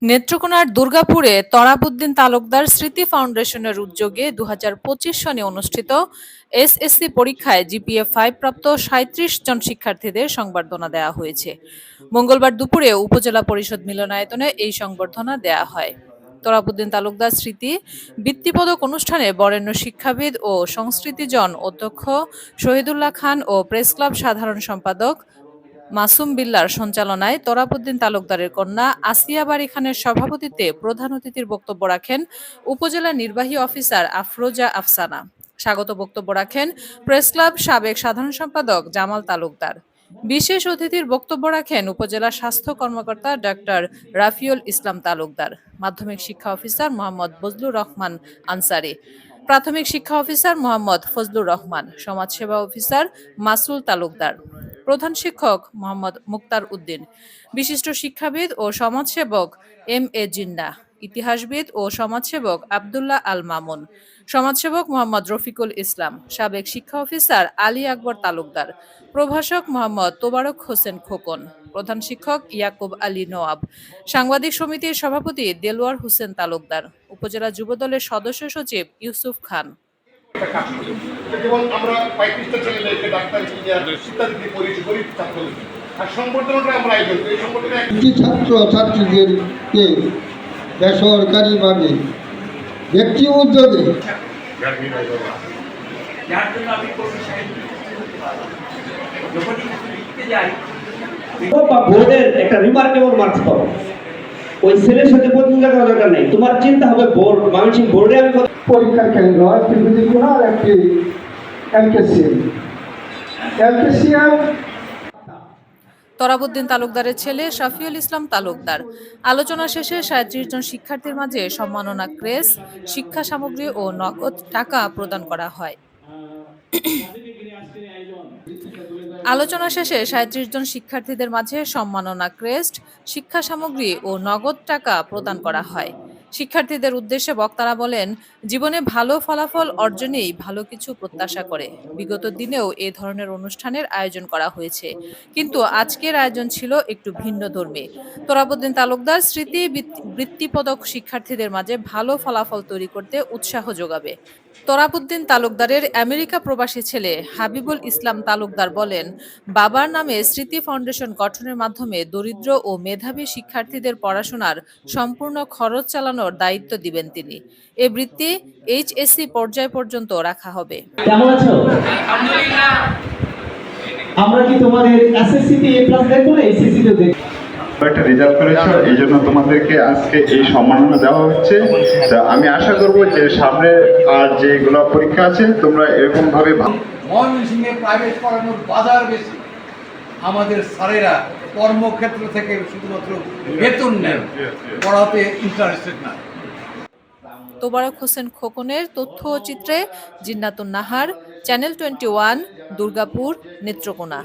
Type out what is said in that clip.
নেত্রকোনার দুর্গাপুরে তরাবুদ্দিন তালুকদার স্মৃতি ফাউন্ডেশনের উদ্যোগে ২০২৫ সনে অনুষ্ঠিত এসএসসি পরীক্ষায় জিপিএ-৫ প্রাপ্ত ৩৭ জন শিক্ষার্থীদের সংবর্ধনা দেওয়া হয়েছে। মঙ্গলবার দুপুরে উপজেলা পরিষদ মিলনায়তনে এই সংবর্ধনা দেওয়া হয়। তরাবুদ্দিন তালুকদার স্মৃতি বৃত্তিপদক অনুষ্ঠানে বরেণ্য শিক্ষাবিদ ও সংস্কৃতিজন অধ্যক্ষ শহীদুল্লাহ খান ও প্রেসক্লাব সাধারণ সম্পাদক মাসুম বিল্লার সঞ্চালনায় তরাবুদ্দিন তালুকদারের কন্যা আসিয়া বারী খানের সভাপতিত্বে প্রধান অতিথির বক্তব্য রাখেন উপজেলা নির্বাহী অফিসার আফরোজা আফসানা। স্বাগত বক্তব্য রাখেন প্রেসক্লাব সাবেক সাধারণ সম্পাদক জামাল তালুকদার। বিশেষ অতিথির বক্তব্য রাখেন উপজেলা স্বাস্থ্য কর্মকর্তা ডাক্তার রাফিউল ইসলাম তালুকদার, মাধ্যমিক শিক্ষা অফিসার মোহাম্মদ বজলুর রহমান আনসারি, প্রাথমিক শিক্ষা অফিসার মোহাম্মদ ফজলুর রহমান, সমাজসেবা অফিসার মাসুল তালুকদার, প্রধান শিক্ষক মোহাম্মদ মুক্তার উদ্দিন, বিশিষ্ট শিক্ষাবিদ ও সমাজসেবক এম.এ. জিন্নাহ, ইতিহাসবিদ ও সমাজসেবক আব্দুল্লাহ আল মামুন, সমাজসেবক মোহাম্মদ রফিকুল ইসলাম, সাবেক শিক্ষা অফিসার আলী আকবর তালুকদার, প্রভাষক মোহাম্মদ তোবারক হোসেন খোকন, প্রধান শিক্ষক ইয়াকুব আলী নোয়াব, সাংবাদিক সমিতির সভাপতি দেলোয়ার হোসেন তালুকদার, উপজেলা যুবদলের সদস্য সচিব ইউসুফ খান। যেমন আমরা ৩৫টা ছেলেমেয়েকে ডাক্তার, ইঞ্জিনিয়ার ইত্যাদি দিয়ে পড়িয়েছি, গরিব ছাত্রদেরকে। আর সংবর্ধনাটা আমরা আয়োজন করি। এই সংবর্ধনা ছাত্র ছাত্রীদেরকে বেসরকারিভাবে ব্যক্তি উদ্যোগে বোর্ডের একটা রিমার্কেবল মার্কস পাবো, ওই ছেলের সাথে প্রতিযোগিতা করার দরকার নেই। তোমার চিন্তা হবে বোর্ড মানুষের বোর্ডে আমি পরীক্ষার কেন্দ্র একটি বিধিগুণ আর একটি এলকেসিএম। তরাবুদ্দিন তালুকদারের ছেলে শাফিউল ইসলাম তালুকদার। আলোচনা শেষে ৩৭ জন শিক্ষার্থীর মাঝে সম্মাননা ক্রেস্ট, শিক্ষা সামগ্রী ও নগদ টাকা প্রদান করা হয়। আলোচনা শেষে ৩৭ জন শিক্ষার্থীদের মাঝে সম্মাননা ক্রেস্ট, শিক্ষা সামগ্রী ও নগদ টাকা প্রদান করা হয়। শিক্ষার্থীদের উদ্দেশ্যে বক্তারা বলেন, জীবনে ভালো ফলাফল অর্জনেই ভালো কিছু প্রত্যাশা করে। বিগত দিনেও এ ধরনের অনুষ্ঠানের আয়োজন করা হয়েছে, কিন্তু আজকের আয়োজন ছিল একটু ভিন্নধর্মী। তরাবুদ্দিন তালুকদার স্মৃতি বৃত্তিপদক শিক্ষার্থীদের মাঝে ভালো ফলাফল তৈরি করতে উৎসাহ যোগাবে। তরাবুদ্দিন তালুকদারের আমেরিকা প্রবাসী ছেলে হাবিবুল ইসলাম তালুকদার বলেন, বাবার নামে স্মৃতি ফাউন্ডেশন গঠনের মাধ্যমে দরিদ্র ও মেধাবী শিক্ষার্থীদের পড়াশোনার সম্পূর্ণ খরচ চালানোর দায়িত্ব দিবেন তিনি। এ বৃত্তি এইচএসসি পর্যায় পর্যন্ত রাখা হবে। কেমন আছো? আমরা কি তোমাদের এসএসসি তে এ প্লাস দেখবো না এইচএসসি তে দেখব? একটা রেজাল্ট করেছো, এই জন্য তোমাদেরকে আজকে এই সম্মাননা দেওয়া হচ্ছে। আমি আশা করব যে সামনে আর যেগুলো পরীক্ষা আছে তোমরা এরকম ভাবে ময়মনসিংহে প্রাইভেট পড়ানোর বাজার বেশি। আমাদের স্যারেরা কর্মক্ষেত্র থেকে শুধুমাত্র বেতন নেন, পড়াতে ইন্টারেস্টেড না। তোবারক হোসেন খোকনের তথ্য ও চিত্রে জিন্নাতুন নাহার, চ্যানেল 21, দুর্গাপুর, নেত্রকোনা।